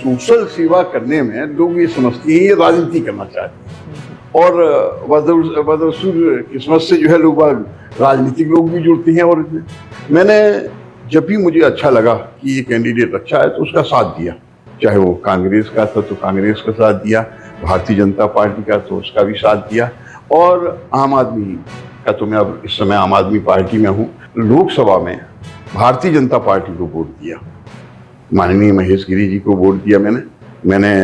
Social सेवा करने में लोग ये समझते हैं ये राजनीति करना चाहते हैं और बदसूर किस्मत से जो है लोग राजनीतिक लोग भी जुड़ते हैं। और मैंने जब भी मुझे अच्छा लगा कि ये कैंडिडेट अच्छा है तो उसका साथ दिया, चाहे वो कांग्रेस का था तो कांग्रेस का साथ दिया, भारतीय जनता पार्टी का तो उसका भी साथ दिया, और आम आदमी का तो मैं अब इस समय आम आदमी पार्टी में हूँ। लोकसभा में भारतीय जनता पार्टी को वोट दिया, माननीय महेश गिरी जी को वोट दिया मैंने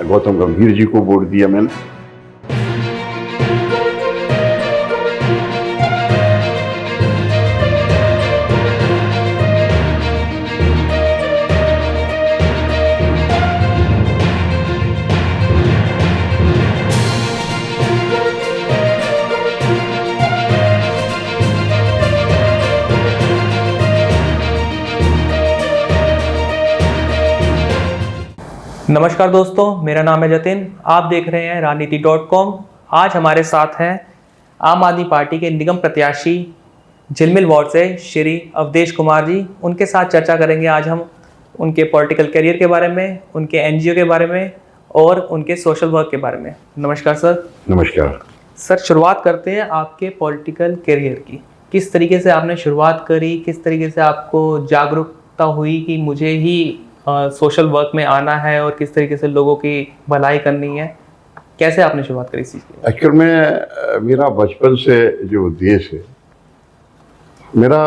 गौतम गंभीर जी को वोट दिया मैंने। नमस्कार दोस्तों, मेरा नाम है जतिन। आप देख रहे हैं राजनीति.com। आज हमारे साथ हैं आम आदमी पार्टी के निगम प्रत्याशी झिलमिल वार्ड से श्री अवधेश कुमार जी। उनके साथ चर्चा करेंगे आज हम उनके पॉलिटिकल करियर के बारे में, उनके एनजीओ के बारे में और उनके सोशल वर्क के बारे में। नमस्कार सर। नमस्कार सर, शुरुआत करते हैं आपके पॉलिटिकल करियर की। किस तरीके से आपने शुरुआत करी, किस तरीके से आपको जागरूकता हुई कि मुझे ही सोशल वर्क में आना है और किस तरीके से लोगों की भलाई करनी है, कैसे आपने शुरुआत करी इस चीज़ की? एक्चुअल में मेरा बचपन से जो उद्देश्य है, मेरा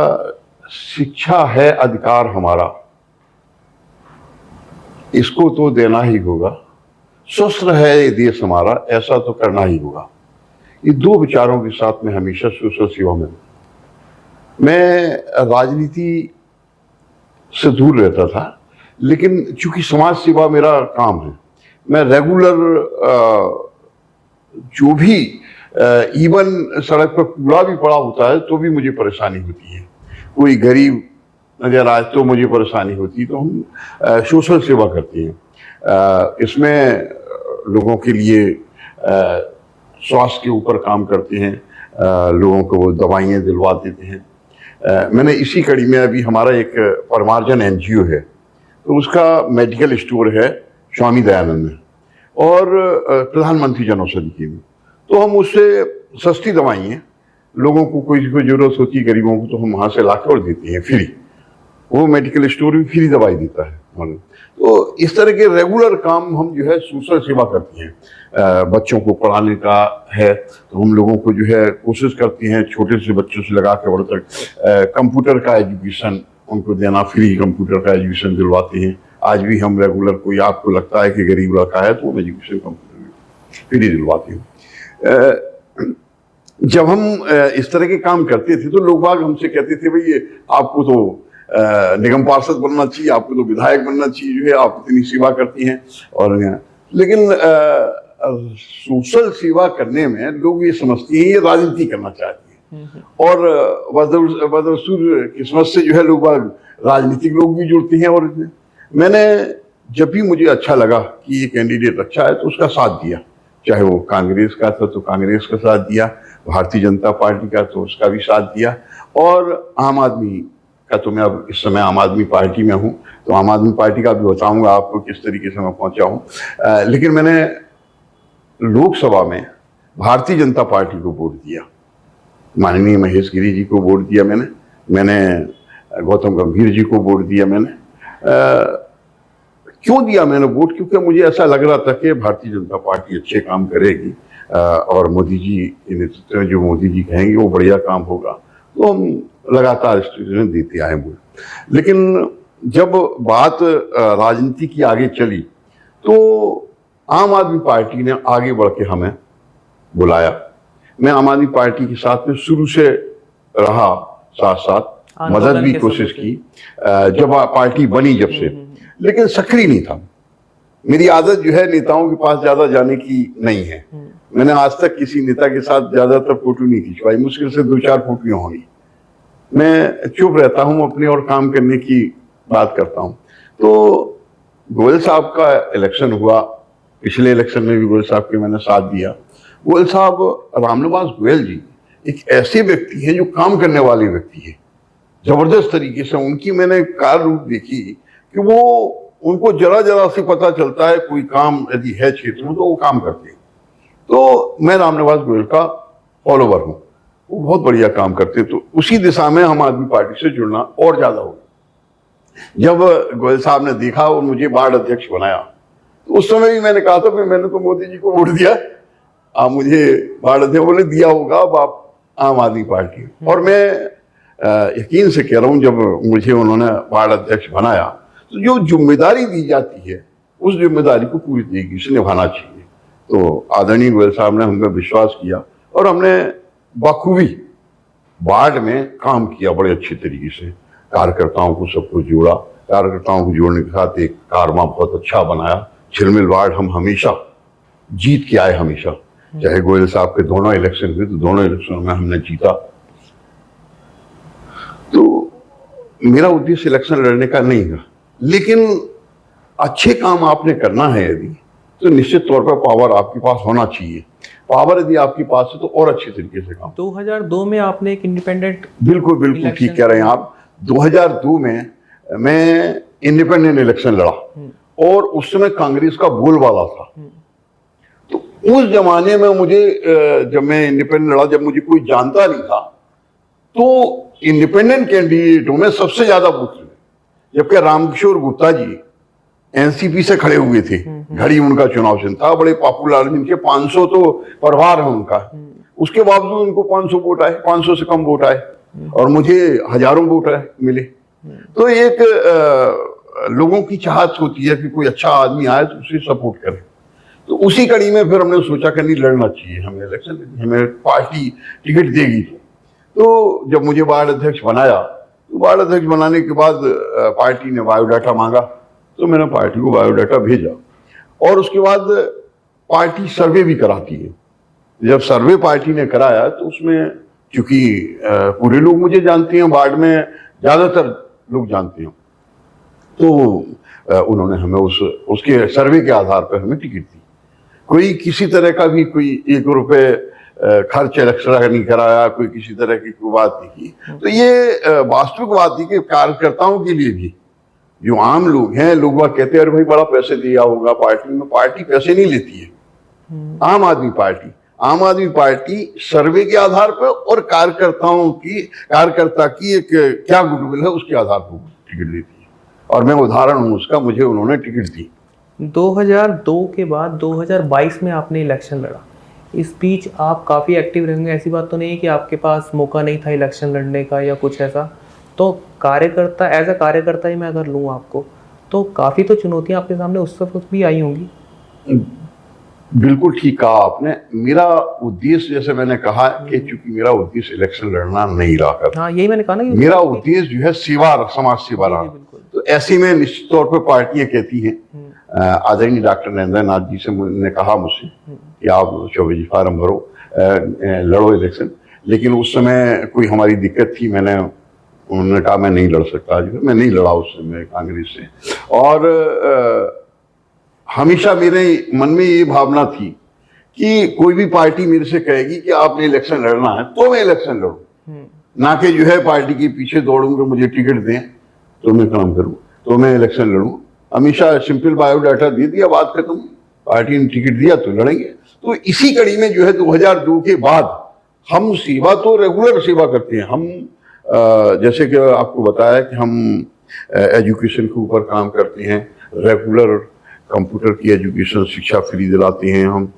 शिक्षा है अधिकार हमारा, इसको तो देना ही होगा, स्वस्थ है ये देश हमारा, ऐसा तो करना ही होगा। ये दो विचारों के साथ में हमेशा सोशल सेवा में मैं राजनीति से दूर रहता था, लेकिन चूंकि समाज सेवा मेरा काम है, मैं रेगुलर जो भी इवन सड़क पर कूड़ा भी पड़ा होता है तो भी मुझे परेशानी होती है, कोई गरीब नजर आए तो मुझे परेशानी होती है, तो हम सोशल सेवा करते हैं। इसमें लोगों के लिए स्वास्थ्य के ऊपर काम करते हैं, लोगों को वो दवाइयाँ दिलवा देते हैं। मैंने इसी कड़ी में अभी हमारा एक परमार्जन एनजीओ है, तो उसका मेडिकल स्टोर है स्वामी दयानंद में और प्रधानमंत्री जन औषधि केंद्र, तो हम उससे सस्ती दवाइयाँ लोगों को कोई जरूरत होती है गरीबों को, तो हम वहाँ से लाकर और देते हैं फ्री। वो मेडिकल स्टोर भी फ्री दवाई देता है। तो इस तरह के रेगुलर काम हम जो है सोशल सेवा करते हैं। बच्चों को पढ़ाने का है तो हम लोगों को जो है कोशिश करते हैं छोटे से बच्चों से लगा के बड़े तक कंप्यूटर का एजुकेशन उनको देना, फ्री कंप्यूटर का एजुकेशन दिलवाते हैं। आज भी हम रेगुलर, कोई आपको लगता है कि गरीब लड़का है तो हम एजुकेशन कंप्यूटर फ्री दिलवाते हैं। जब हम इस तरह के काम करते थे तो लोग बाग हमसे कहते थे भाई आपको तो निगम पार्षद बनना चाहिए, आपको तो विधायक बनना चाहिए, जो है आप इतनी सेवा करती हैं। और लेकिन सोशल सेवा करने में लोग ये समझते हैं ये राजनीति करना चाहते हैं और बदसूर किस्मत से जो है लोग राजनीतिक लोग भी जुड़ते हैं। और मैंने जब भी मुझे अच्छा लगा कि ये कैंडिडेट अच्छा है तो उसका साथ दिया, चाहे वो कांग्रेस का था तो कांग्रेस का साथ दिया, भारतीय जनता पार्टी का तो उसका भी साथ दिया, और आम आदमी का तो मैं अब इस समय आम आदमी पार्टी में हूँ, तो आम आदमी पार्टी का भी बताऊंगा आपको किस तरीके से मैं पहुंचा हूँ। लेकिन मैंने लोकसभा में भारतीय जनता पार्टी को वोट दिया, माननीय महेश गिरी जी को वोट दिया मैंने गौतम गंभीर जी को वोट दिया क्यों दिया मैंने वोट? क्योंकि मुझे ऐसा लग रहा था कि भारतीय जनता पार्टी अच्छे काम करेगी और मोदी जी के नेतृत्व में जो मोदी जी कहेंगे वो बढ़िया काम होगा, तो हम लगातार स्टेटमेंट देते आए हुए। लेकिन जब बात राजनीति की आगे चली तो आम आदमी पार्टी ने आगे बढ़ के हमें बुलाया। मैं आम आदमी पार्टी के साथ में शुरू से रहा, साथ साथ मदद भी कोशिश की जब पार्टी बनी जब से, लेकिन सक्रिय नहीं था। मेरी आदत जो है नेताओं के पास ज्यादा जाने की नहीं है। मैंने आज तक किसी नेता के साथ ज्यादातर फोटो नहीं खिंचवाई, मुश्किल से 2-4 फोटों होंगी। मैं चुप रहता हूं, अपने और काम करने की बात करता हूं। तो गोयल साहब का इलेक्शन हुआ, पिछले इलेक्शन में भी गोयल साहब के मैंने साथ दिया। गोयल साहब, रामनिवास गोयल जी एक ऐसे व्यक्ति हैं जो काम करने वाले व्यक्ति है, जबरदस्त तरीके से। उनकी मैंने कार्य रूप देखी कि वो उनको जरा जरा से पता चलता है कोई काम यदि है क्षेत्र में तो वो काम करते हैं। तो मैं रामनिवास गोयल का फॉलोवर हूँ, वो बहुत बढ़िया काम करते हैं, तो उसी दिशा में हम आदमी पार्टी से जुड़ना और ज्यादा हो गया। जब गोयल साहब ने देखा और मुझे वार्ड अध्यक्ष बनाया तो उस समय भी मैंने कहा था कि मैंने तो मोदी जी को वोट दिया, आप मुझे वार्ड अध्यक्ष बोले दिया होगा, अब आप आम आदमी पार्टी। और मैं यकीन से कह रहा हूँ, जब मुझे उन्होंने वार्ड अध्यक्ष बनाया तो जो जिम्मेदारी दी जाती है उस जिम्मेदारी को पूरी तरीके से निभाना चाहिए। तो आदरणीय गोयल साहब ने हम पे विश्वास किया और हमने बखूबी वार्ड में काम किया, बड़े अच्छे तरीके से कार्यकर्ताओं को सबको जोड़ा, कार्यकर्ताओं को जोड़ने के साथ एक कारवां बहुत अच्छा बनाया। झिलमिल वार्ड हम हमेशा जीत के आए, हमेशा, चाहे गोयल साहब के दोनों इलेक्शन हुए तो दोनों इलेक्शन में हमने जीता। तो मेरा उद्देश्य इलेक्शन लड़ने का नहीं था, लेकिन अच्छे काम आपने करना है यदि, तो निश्चित तौर पर पावर आपके पास होना चाहिए। पावर यदि आपके पास है तो और अच्छे तरीके से काम। 2002 में आपने एक इंडिपेंडेंट, बिल्कुल बिल्कुल ठीक कह रहे हैं आप। 2002 में मैं इंडिपेंडेंट इलेक्शन लड़ा और उस समय कांग्रेस का बोलबाला था। तो उस जमाने में मुझे, जब मैं इंडिपेंडेंट लड़ा, जब मुझे कोई जानता नहीं था, तो इंडिपेंडेंट कैंडिडेटों में सबसे ज्यादा वोट मिले, जबकि रामकिशोर गुप्ता जी एनसीपी से खड़े हुए थे, घड़ी उनका चुनाव चिन्ह था, बड़े पॉपुलर, जिनके 500 तो परिवार है उनका, उसके बावजूद उनको 500 वोट आए, 500 से कम वोट आए और मुझे हजारों वोट मिले। तो एक लोगों की चाहत होती है कि कोई अच्छा आदमी आए तो उसे सपोर्ट करें। तो उसी कड़ी में फिर हमने सोचा कि नहीं, लड़ना चाहिए हमें इलेक्शन, हमें पार्टी टिकट देगी। तो जब मुझे वार्ड अध्यक्ष बनाया, तो वार्ड अध्यक्ष बनाने के बाद पार्टी ने बायोडाटा मांगा, तो मैंने पार्टी को बायोडाटा भेजा और उसके बाद पार्टी सर्वे भी कराती है। जब सर्वे पार्टी ने कराया तो उसमें, क्योंकि पूरे लोग मुझे जानते हैं, वार्ड में ज्यादातर लोग जानते हैं, तो उन्होंने हमें उसके सर्वे के आधार पर हमें टिकट दी। कोई किसी तरह का भी कोई 1 रुपए खर्च एक्स्ट्रा नहीं कराया, कोई किसी तरह की कोई बात नहीं की। तो ये वास्तविक बात थी कि कार्यकर्ताओं के लिए भी, जो आम लोग हैं, लोग वह कहते हैं अरे भाई बड़ा पैसे दिया होगा पार्टी में, पार्टी पैसे नहीं लेती है। आम आदमी पार्टी सर्वे के आधार पर और कार्यकर्ता की एक क्या गुडविल है उसके आधार पर टिकट देती है, और मैं उदाहरण हूं उसका, मुझे उन्होंने टिकट दी। 2002 के बाद 2022 में आपने इलेक्शन लड़ा। इस बीच आप काफ़ी एक्टिव रहेंगे, ऐसी बात तो नहीं है कि आपके पास मौका नहीं था इलेक्शन लड़ने का या कुछ ऐसा। तो कार्यकर्ता, एज अ कार्यकर्ता ही मैं अगर लूँ आपको, तो काफ़ी तो चुनौतियाँ आपके सामने उस वक्त भी आई होंगी। बिल्कुल ठीक कहा आपने। मेरा उद्देश्य, जैसे मैंने कहा कि चूंकि मेरा उद्देश्य इलेक्शन लड़ना नहीं रहा था, हाँ यही मैंने कहा ना, मेरा उद्देश्य जो है सेवा, समाज सेवा रहा। तो ऐसे में निश्चित तौर पर पार्टियां कहती हैं, आदरणीय डॉक्टर नरेंद्र नाथ जी से ने कहा मुझसे कि आप 24 फार्म भरो, लड़ो इलेक्शन, लेकिन उस समय कोई हमारी दिक्कत थी, उन्होंने कहा मैं नहीं लड़ सकता, जो मैं नहीं लड़ा उस समय कांग्रेस से। और हमेशा मेरे मन में ये भावना थी कि कोई भी पार्टी मेरे से कहेगी कि आपने इलेक्शन लड़ना है तो मैं इलेक्शन लड़ूं, ना कि जो है पार्टी के पीछे दौड़ूं कि मुझे टिकट दें तो मैं काम करूं, तो मैं इलेक्शन लड़ूं। हमेशा सिंपल बायोडाटा दे दिया, बात खत्म, पार्टी ने टिकट दिया तो लड़ेंगे। तो इसी कड़ी में जो है 2002 के बाद हम सेवा तो रेगुलर सेवा करते हैं। हम जैसे कि आपको बताया कि हम एजुकेशन के ऊपर काम करते हैं, रेगुलर कंप्यूटर की एजुकेशन शिक्षा फ्री दिलाते हैं, हम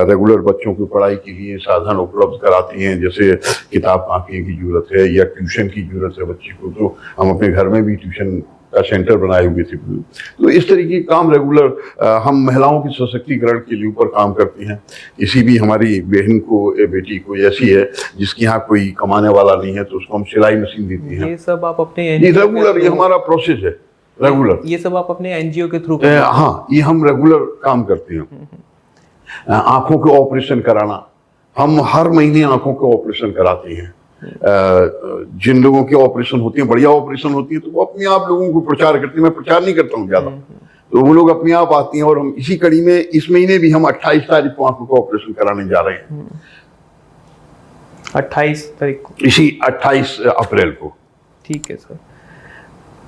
रेगुलर बच्चों की पढ़ाई के लिए साधन उपलब्ध कराते हैं, जैसे किताब कापियों की जरूरत है या ट्यूशन की जरूरत है बच्चे को, तो हम अपने घर में भी ट्यूशन का सेंटर बनाए हुए थे। तो इस तरीके के काम रेगुलर हम महिलाओं के सशक्तिकरण के लिए ऊपर काम करते हैं। किसी भी हमारी बहन को या बेटी को ऐसी है जिसके यहाँ कोई कमाने वाला नहीं है तो उसको हम सिलाई मशीन देते हैं। ये सब आप अपने रेगुलर, ये हमारा प्रोसेस है रेगुलर। ये सब आप अपने एनजीओ के थ्रू? हाँ, ये हम रेगुलर काम करते हैं। आंखों के ऑपरेशन कराना, हम हर महीने आंखों के ऑपरेशन कराते हैं। जिन लोगों के ऑपरेशन होती है, बढ़िया ऑपरेशन होती है, तो वो अपने आप लोगों को प्रचार करते हैं। मैं प्रचार नहीं करता हूँ ज्यादा, तो वो लोग अपने आप आती हैं। और हम इसी कड़ी में इस महीने भी हम 28 तारीख को आंखों का ऑपरेशन कराने जा रहे हैं। 28 तारीख को, इसी 28 अप्रैल को। ठीक है सर।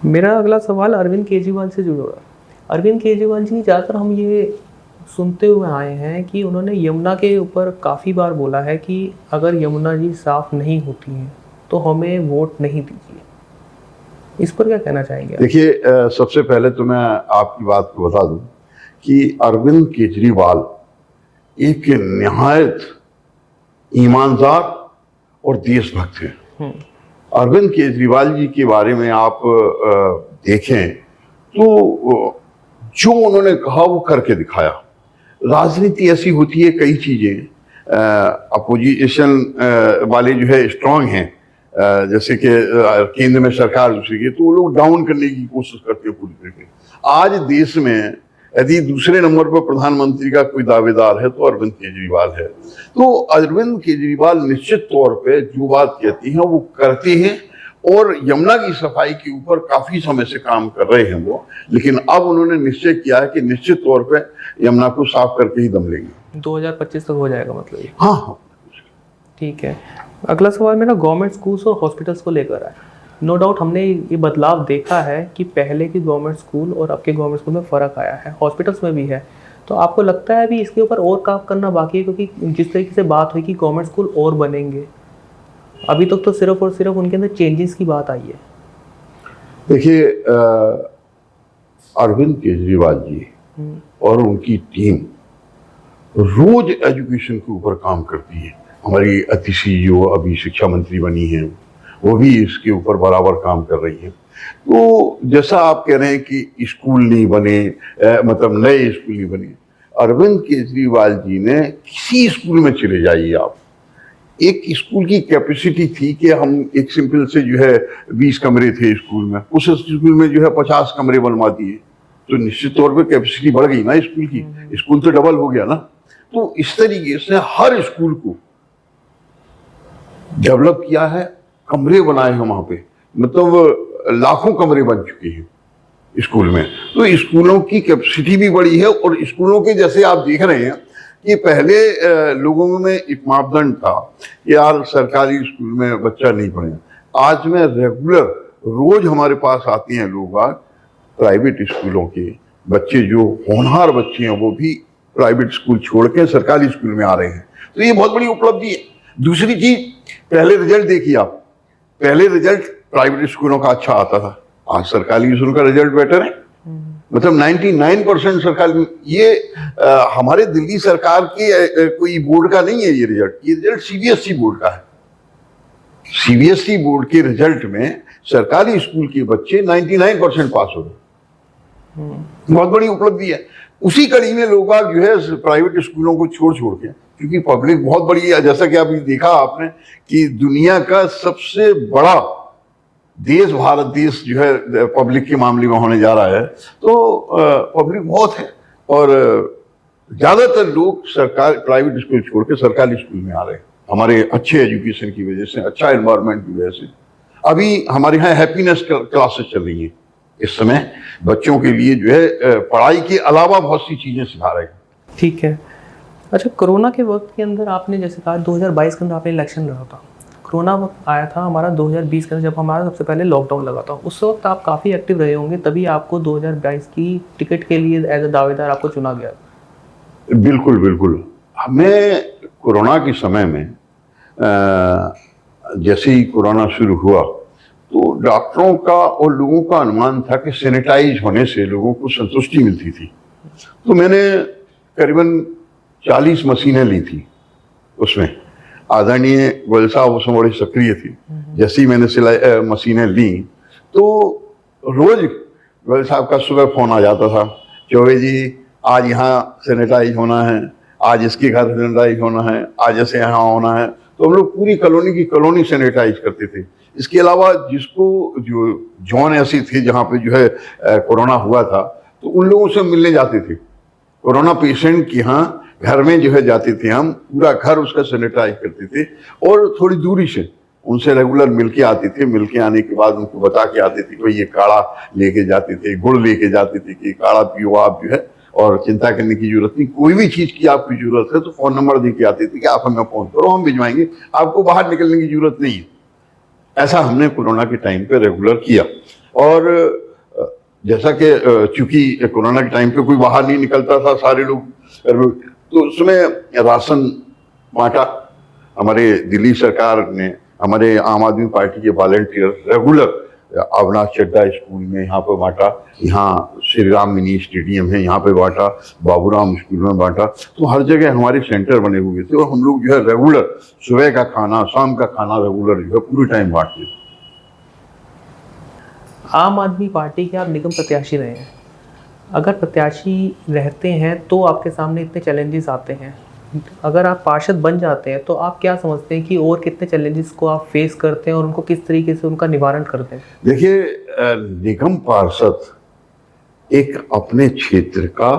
मेरा अगला सवाल अरविंद केजरीवाल से जुड़ा। अरविंद केजरीवाल जी, ज़्यादातर हम ये सुनते हुए आए हैं कि उन्होंने यमुना के ऊपर काफ़ी बार बोला है कि अगर यमुना जी साफ़ नहीं होती हैं तो हमें वोट नहीं दीजिए। इस पर क्या कहना चाहेंगे आप? देखिए, सबसे पहले तो मैं आपकी बात को बता दूं कि अरविंद केजरीवाल एक निहायत ईमानदार और देशभक्त हैं। अरविंद केजरीवाल जी के बारे में आप देखें तो जो उन्होंने कहा वो करके दिखाया। राजनीति ऐसी होती है, कई चीजें अपोजिशन वाले जो है स्ट्रांग हैं, जैसे कि केंद्र में सरकार दूसरी की, तो वो लोग डाउन करने की कोशिश करते हैं पूरी तरीके। आज देश में यदि दूसरे नंबर पर प्रधानमंत्री का कोई दावेदार है तो अरविंद केजरीवाल है। तो अरविंद केजरीवाल निश्चित तौर पे जो बात कहती हैं वो करते हैं, और यमुना की सफाई के ऊपर काफी समय से काम कर रहे हैं वो। लेकिन अब उन्होंने निश्चय किया है कि निश्चित तौर पे यमुना को साफ करके ही दम लेंगे। 2025 तक हो जाएगा मतलब ये? हाँ। ठीक है। अगला सवाल मेरा गवर्नमेंट स्कूल्स और हॉस्पिटल्स को लेकर है। नो डाउट हमने ये बदलाव देखा है कि पहले के गवर्नमेंट स्कूल और अब के गवर्नमेंट स्कूल में फ़र्क आया है, हॉस्पिटल्स में भी है। तो आपको लगता है अभी इसके ऊपर और काम करना बाकी है? क्योंकि जिस तरीके से बात हुई कि गवर्नमेंट स्कूल और बनेंगे, अभी तक तो सिर्फ और सिर्फ उनके अंदर चेंजेस की बात आई है। देखिए, अरविंद केजरीवाल जी और उनकी टीम रोज एजुकेशन के ऊपर काम करती है। हमारी अतिशी जो अभी शिक्षा मंत्री बनी है वो भी इसके ऊपर बराबर काम कर रही है। तो जैसा आप कह रहे हैं कि स्कूल नहीं बने, मतलब नए स्कूल नहीं बने, अरविंद केजरीवाल जी ने किसी स्कूल में चले जाइए आप, एक स्कूल की कैपेसिटी थी कि हम एक सिंपल से जो है 20 कमरे थे स्कूल में, उस स्कूल में जो है 50 कमरे बनवा दिए, तो निश्चित तौर पे कैपेसिटी बढ़ गई ना स्कूल की, स्कूल तो डबल हो गया ना। तो इस तरीके से हर स्कूल को डेवलप किया है, कमरे बनाए हैं वहां पे, मतलब लाखों कमरे बन चुके हैं स्कूल में। तो स्कूलों की कैपेसिटी भी बढ़ी है, और स्कूलों के जैसे आप देख रहे हैं कि पहले लोगों में एक मापदंड था कि यार सरकारी स्कूल में बच्चा नहीं पढ़े, आज में रेगुलर रोज हमारे पास आते हैं लोग, प्राइवेट स्कूलों के बच्चे जो होनहार बच्चे हैं वो भी प्राइवेट स्कूल छोड़ के सरकारी स्कूल में आ रहे हैं। तो ये बहुत बड़ी उपलब्धि है। दूसरी चीज, पहले रिजल्ट देखिए आप, पहले रिजल्ट प्राइवेट स्कूलों का अच्छा आता था, आज सरकारी स्कूलों का रिजल्ट बेटर है, मतलब 99% सरकारी। ये हमारे दिल्ली सरकार के कोई बोर्ड का नहीं है ये रिजल्ट सीबीएसई बोर्ड का है। सीबीएसई बोर्ड के रिजल्ट में सरकारी स्कूल के बच्चे 99% पास हो गए, बहुत बड़ी उपलब्धि है। उसी कड़ी में लोग जो है प्राइवेट स्कूलों को छोड़ के, क्योंकि पब्लिक बहुत बड़ी है, जैसा कि अभी देखा आपने कि दुनिया का सबसे बड़ा देश भारत देश जो है पब्लिक के मामले में होने जा रहा है, तो पब्लिक बहुत है, और ज्यादातर लोग सरकार प्राइवेट स्कूल छोड़ के सरकारी स्कूल में आ रहे हैं, हमारे अच्छे एजुकेशन की वजह से, अच्छा एनवायरनमेंट की वजह से। अभी हमारे यहाँ हैप्पीनेस क्लासेस चल रही हैं इस समय, बच्चों के लिए जो है पढ़ाई के अलावा बहुत सी चीजें सिखा रहे हैं। ठीक है। अच्छा, कोरोना के वक्त के अंदर आपने जैसे कहा 2022 के अंदर आपने इलेक्शन लड़ा था, कोरोना वक्त आया था हमारा 2020 के अंदर, जब हमारा सबसे पहले लॉकडाउन लगा था, उस वक्त आप काफ़ी एक्टिव रहे होंगे, तभी आपको 2022 की टिकट के लिए एज ए दावेदार आपको चुना गया। बिल्कुल बिल्कुल। हमें कोरोना के समय में जैसे ही कोरोना शुरू हुआ तो डॉक्टरों का और लोगों का अनुमान था कि सैनिटाइज होने से लोगों को संतुष्टि मिलती थी। तो मैंने करीबन 40 मशीनें ली थी। उसमें आदरणीय गोयल साहब उसमें बड़े सक्रिय थे। जैसे ही मैंने मशीनें ली तो रोज गोयल साहब का सुबह फोन आ जाता था, चौबे जी आज यहाँ सैनिटाइज होना है, आज इसके घर सैनिटाइज होना है, आज ऐसे यहाँ होना है। तो हम लोग पूरी कॉलोनी की कॉलोनी सैनिटाइज करते थे। इसके अलावा जिसको जो जोन ऐसे थे जहाँ पे जो है कोरोना हुआ था, तो उन लोगों से मिलने जाते थे, कोरोना पेशेंट के यहाँ घर में जो है जाते थे, हम पूरा घर उसका सैनिटाइज करते थे, और थोड़ी दूरी से उनसे रेगुलर मिलके आते थे। मिलके आने के बाद उनको बता के आते थे कि ये काढ़ा लेके जाते थे, गुड़ लेके जाते थे कि काढ़ा पियो आप जो है, और चिंता करने की जरूरत नहीं, कोई भी चीज की आपकी जरूरत है तो फोन नंबर दे के आते थे कि आप हमें फोन करो, हम भिजवाएंगे, आपको बाहर निकलने की जरूरत नहीं है। ऐसा हमने कोरोना के टाइम पे रेगुलर किया। और जैसा कि चूंकि कोरोना के टाइम पे कोई बाहर नहीं निकलता था, सारे लोग तो उसमें राशन बांटा। हमारे दिल्ली सरकार ने, हमारे आम आदमी पार्टी के वॉलंटियर रेगुलर अविनाश चड्डा स्कूल में यहाँ पर बांटा, यहाँ श्री राम मिनी स्टेडियम है यहाँ पे बांटा, बाबूराम स्कूल में बांटा। तो हर जगह हमारे सेंटर बने हुए थे और हम लोग जो है रेगुलर सुबह का खाना, शाम का खाना रेगुलर जो है पूरे टाइम बांटते थे। आम आदमी पार्टी के आप निगम प्रत्याशी रहे हैं। अगर प्रत्याशी रहते हैं तो आपके सामने इतने चैलेंजेस आते हैं, अगर आप पार्षद बन जाते हैं तो आप क्या समझते हैं कि और कितने चैलेंजेस को आप फेस करते हैं और उनको किस तरीके से उनका निवारण करते हैं? देखिए, निगम पार्षद एक अपने क्षेत्र का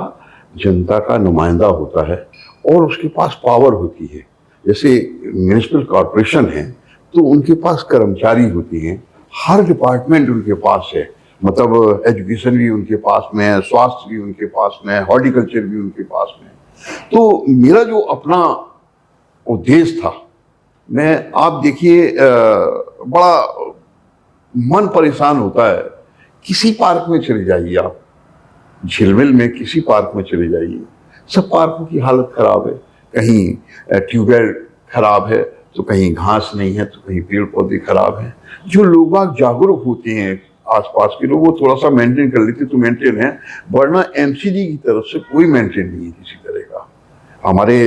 जनता का नुमाइंदा होता है और उसके पास पावर होती है। जैसे म्युनिसिपल कॉरपोरेशन है तो उनके पास कर्मचारी होते हैं, हर डिपार्टमेंट उनके पास है, मतलब एजुकेशन भी उनके पास में है, स्वास्थ्य भी उनके पास में है, हॉर्टिकल्चर भी उनके पास में है। तो मेरा जो अपना उद्देश्य था, आप देखिए बड़ा मन परेशान होता है। किसी पार्क में चले जाइए, आप झिलमिल में किसी पार्क में चले जाइए, सब पार्कों की हालत खराब है। कहीं ट्यूबवेल खराब है तो कहीं घास नहीं है तो कहीं पेड़ पौधे खराब हैं। जो लोग जागरूक होते हैं, आसपास के लोग, वो थोड़ा सा मेंटेन कर लेते तो मेंटेन है, वरना एमसीडी की तरफ से कोई मेंटेन नहीं है किसी तरह का। हमारे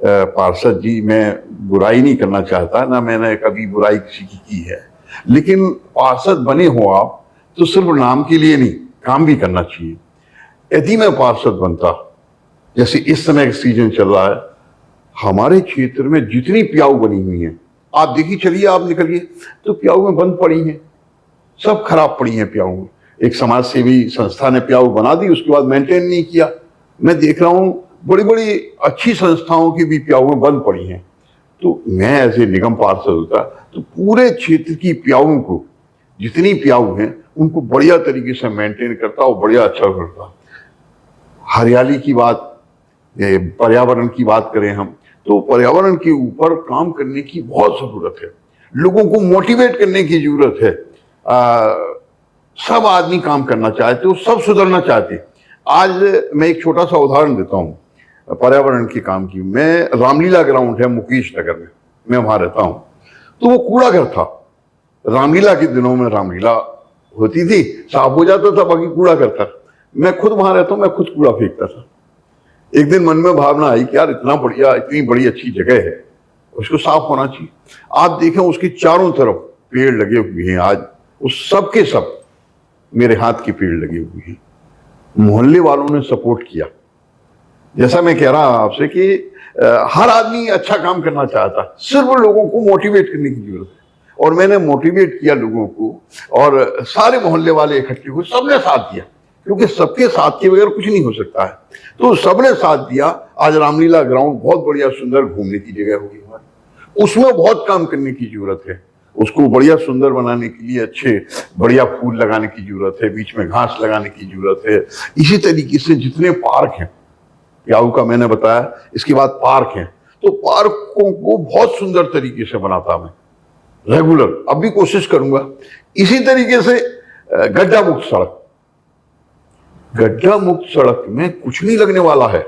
पार्षद जी, मैं बुराई नहीं करना चाहता, ना मैंने कभी बुराई किसी की है, लेकिन पार्षद बने हो आप तो सिर्फ नाम के लिए नहीं, काम भी करना चाहिए। यदि मैं पार्षद बनता, जैसे इस समय का सीजन चल रहा है, हमारे क्षेत्र में जितनी प्याऊ बनी हुई हैं, आप देखिए, चलिए आप निकलिए तो प्याऊ में बंद पड़ी हैं, सब खराब पड़ी हैं प्याऊ। एक समाज सेवी संस्था ने प्याऊ बना दी, उसके बाद मेंटेन नहीं किया। मैं देख रहा हूं बड़ी बड़ी अच्छी संस्थाओं की भी प्याऊ में बंद पड़ी हैं। तो मैं ऐसे निगम पार्षद होता तो पूरे क्षेत्र की प्याऊ को, जितनी प्याऊ हैं, उनको बढ़िया तरीके से मेंटेन करता और बढ़िया अच्छा करता। हरियाली की बात, पर्यावरण की बात करें हम, तो पर्यावरण के ऊपर काम करने की बहुत जरूरत है, लोगों को मोटिवेट करने की जरूरत है। सब आदमी काम करना चाहते हो, सब सुधरना चाहते। आज मैं एक छोटा सा उदाहरण देता हूँ पर्यावरण के काम की। मैं रामलीला ग्राउंड है मुकेश नगर में, मैं वहां रहता हूँ, तो वो कूड़ा घर था। रामलीला के दिनों में रामलीला होती थी, साफ हो जाता था, बाकी कूड़ा घर था। मैं खुद वहां रहता हूँ, मैं खुद कूड़ा फेंकता था। एक दिन मन में भावना आई कि यार इतना बढ़िया, इतनी बड़ी अच्छी जगह है, उसको साफ होना चाहिए। आप देखें उसके चारों तरफ पेड़ लगे हुए हैं, आज उस सब के सब मेरे हाथ के पेड़ लगे हुए हैं। मोहल्ले वालों ने सपोर्ट किया। जैसा मैं कह रहा आपसे कि हर आदमी अच्छा काम करना चाहता, सिर्फ लोगों को मोटिवेट करने की जरूरत है। और मैंने मोटिवेट किया लोगों को, और सारे मोहल्ले वाले इकट्ठे हुए, सबने साथ दिया, क्योंकि सबके साथ के बगैर कुछ नहीं हो सकता है। तो सबने साथ दिया। आज रामलीला ग्राउंड बहुत बढ़िया सुंदर घूमने की जगह होगी हमारी। उसमें बहुत काम करने की जरूरत है, उसको बढ़िया सुंदर बनाने के लिए अच्छे बढ़िया फूल लगाने की जरूरत है, बीच में घास लगाने की जरूरत है। इसी तरीके से जितने पार्क हैं, प्याऊ का मैंने बताया, इसके बाद पार्क हैं, तो पार्कों को बहुत सुंदर तरीके से बनाता मैं रेगुलर, अब भी कोशिश करूंगा। इसी तरीके से गड्ढा मुक्त सड़क, गड्ढा मुक्त सड़क में कुछ नहीं लगने वाला है,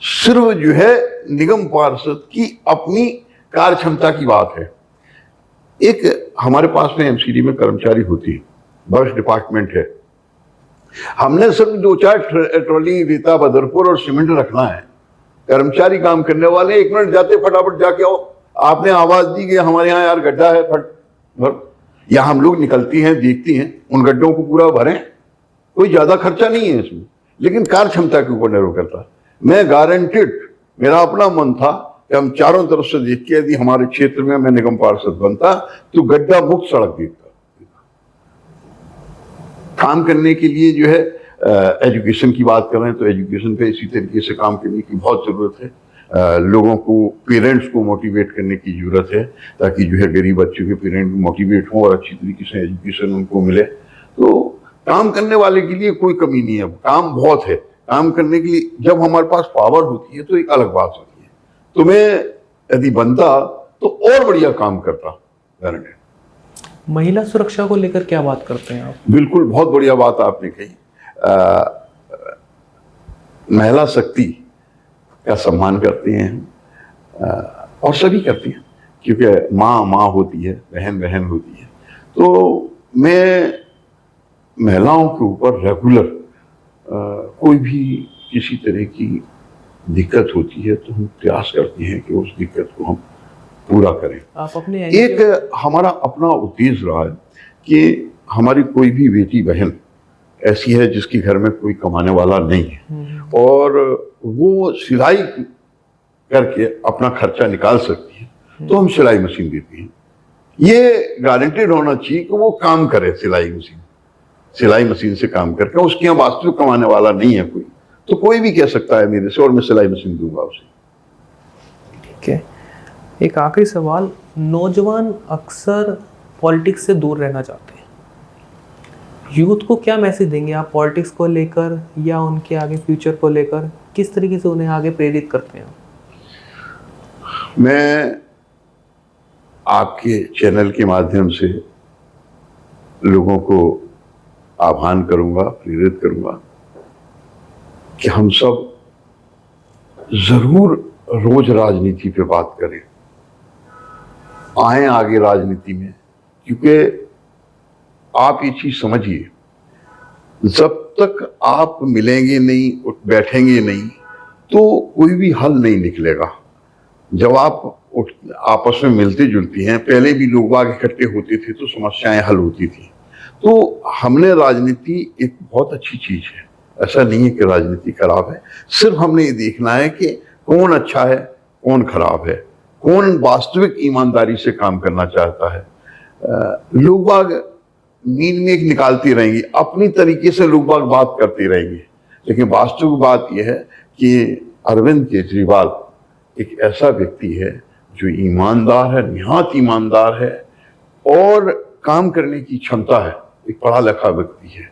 सिर्फ जो है निगम पार्षद की अपनी कार्य क्षमता की बात है। एक हमारे पास में एमसीडी में कर्मचारी होती है, वर्ष डिपार्टमेंट है, हमने सिर्फ 2-4 ट्रॉली रेता बदरपुर और सीमेंट रखना है। कर्मचारी काम करने वाले 1 मिनट जाते, फटाफट जाके आओ, आपने आवाज दी कि हमारे यहाँ यार गड्ढा है, फट भर, या हम लोग निकलती हैं, देखती हैं, उन गड्ढों को पूरा भरें। कोई ज्यादा खर्चा नहीं है इसमें, लेकिन कार्य क्षमता के ऊपर निर्भर करता है। मैं गारंटेड, मेरा अपना मन था कि हम चारों तरफ से देख के, यदि हमारे क्षेत्र में मैं निगम पार्षद बनता तो गड्ढा मुक्त सड़क देखता। काम करने के लिए जो है एजुकेशन की बात कर रहे हैं तो एजुकेशन पे इसी तरीके से काम करने की बहुत जरूरत है। लोगों को, पेरेंट्स को मोटिवेट करने की जरूरत है, ताकि जो है गरीब बच्चों के पेरेंट मोटिवेट हों और अच्छी तरीके से एजुकेशन उनको मिले। तो काम करने वाले के लिए कोई कमी नहीं है, काम बहुत है। काम करने के लिए जब हमारे पास पावर होती है तो एक अलग बात होती है। तो मैं यदि बनता तो और बढ़िया काम करता, गारंटेड। महिला सुरक्षा को लेकर क्या बात करते हैं आप? बिल्कुल, बहुत बढ़िया बात आपने कही। महिला शक्ति का सम्मान करते हैं और सभी करती हैं, क्योंकि माँ माँ होती है, बहन बहन होती है। तो मैं महिलाओं के ऊपर रेगुलर कोई भी किसी तरह की दिक्कत होती है तो हम प्रयास करते हैं कि उस दिक्कत को हम पूरा करें। आप अपने एक हमारा अपना उद्देश्य रहा है कि हमारी कोई भी बेटी बहन ऐसी है जिसके घर में कोई कमाने वाला नहीं है और वो सिलाई करके अपना खर्चा निकाल सकती है, तो हम सिलाई मशीन देते हैं। ये गारंटेड होना चाहिए कि वो काम करे सिलाई मशीन से काम करके। उसके यहाँ वास्तविक कमाने वाला नहीं है कोई, तो कोई भी कह सकता है मेरे से और मैं सिलाई मशीन दूंगा उसे। ठीक है, एक आखिरी सवाल, नौजवान अक्सर पॉलिटिक्स से दूर रहना चाहते हैं, यूथ को क्या मैसेज देंगे आप पॉलिटिक्स को लेकर या उनके आगे फ्यूचर को लेकर? किस तरीके से उन्हें आगे प्रेरित करते हैं? मैं आपके चैनल के माध्यम से लोगों को आह्वान करूंगा, प्रेरित करूंगा कि हम सब जरूर रोज राजनीति पे बात करें, आए आगे राजनीति में, क्योंकि आप ये चीज समझिए, जब तक आप मिलेंगे नहीं, बैठेंगे नहीं, तो कोई भी हल नहीं निकलेगा। जब आप आपस में मिलते जुलती हैं, पहले भी लोग बाग इकट्ठे होते थे तो समस्याएं हल होती थी। तो हमने राजनीति एक बहुत अच्छी चीज है, ऐसा नहीं है कि राजनीति खराब है, सिर्फ हमने ये देखना है कि कौन अच्छा है, कौन खराब है, कौन वास्तविक ईमानदारी से काम करना चाहता है। लोग बाग नींद में एक निकालती रहेंगी, अपनी तरीके से लोग बाग बात करते रहेंगे, लेकिन वास्तविक बात यह है कि अरविंद केजरीवाल एक ऐसा व्यक्ति है जो ईमानदार है, निहायत ईमानदार है और काम करने की क्षमता है, एक पढ़ा लिखा व्यक्ति है।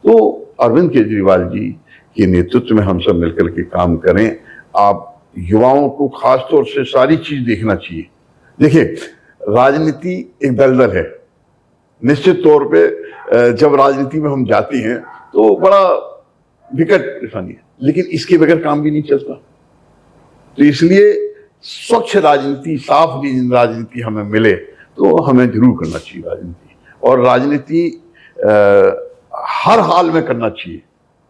तो अरविंद केजरीवाल जी के नेतृत्व में हम सब मिलकर के काम करें। आप युवाओं को खास तौर से सारी चीज देखना चाहिए। देखिए, राजनीति एक दलदल है, निश्चित तौर पे जब राजनीति में हम जाते हैं तो बड़ा विकट परेशानी है, लेकिन इसके बगैर काम भी नहीं चलता। तो इसलिए स्वच्छ राजनीति, साफ राजनीति हमें मिले तो हमें जरूर करना चाहिए राजनीति, और राजनीति हर हाल में करना चाहिए।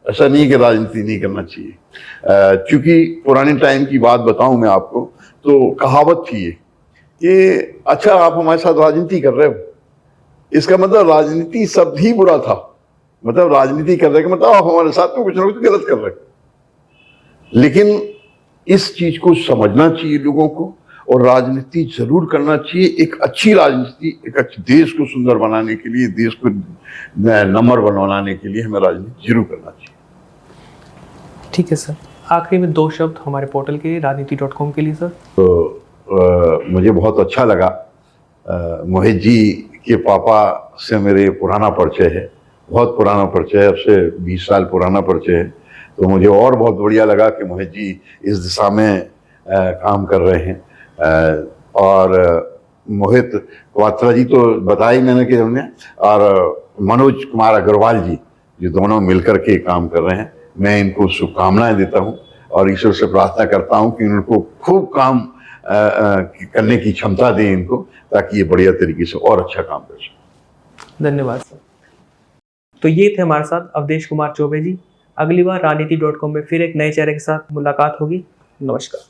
ऐसा नहीं कि राजनीति नहीं करना चाहिए, क्योंकि पुराने टाइम की बात बताऊं मैं आपको, तो कहावत थी ये कि अच्छा आप हमारे साथ राजनीति कर रहे हो, इसका मतलब राजनीति शब्द ही बुरा था, मतलब राजनीति कर रहे मतलब आप हमारे साथ में कुछ ना कुछ गलत कर रहे। लेकिन इस चीज को समझना चाहिए लोगों को, और राजनीति जरूर करना चाहिए। एक अच्छी राजनीति, एक अच्छे देश को सुंदर बनाने के लिए, देश को नम्र बनाने के लिए हमें राजनीति जरूर करना चाहिए। ठीक है सर, आखिरी में 2 शब्द हमारे पोर्टल के लिए, राजनीति.com के लिए सर। तो मुझे बहुत अच्छा लगा, मोहित जी के पापा से मेरे पुराना परिचय है, बहुत पुराना परिचय है, अब से 20 साल पुराना परिचय है। तो मुझे और बहुत बढ़िया लगा कि मोहित जी इस दिशा में काम कर रहे हैं। और मोहित क्वात्रा जी तो बताया मैंने कि हमने, और मनोज कुमार अग्रवाल जी, जो दोनों मिलकर के काम कर रहे हैं, मैं इनको शुभकामनाएं देता हूं और ईश्वर से प्रार्थना करता हूं कि उनको खूब काम करने की क्षमता दें इनको, ताकि ये बढ़िया तरीके से और अच्छा काम कर सकें। धन्यवाद सर। तो ये थे हमारे साथ अवधेश कुमार चौबे जी। अगली बार राजनीति.com में फिर एक नए चेहरे के साथ मुलाकात होगी। नमस्कार।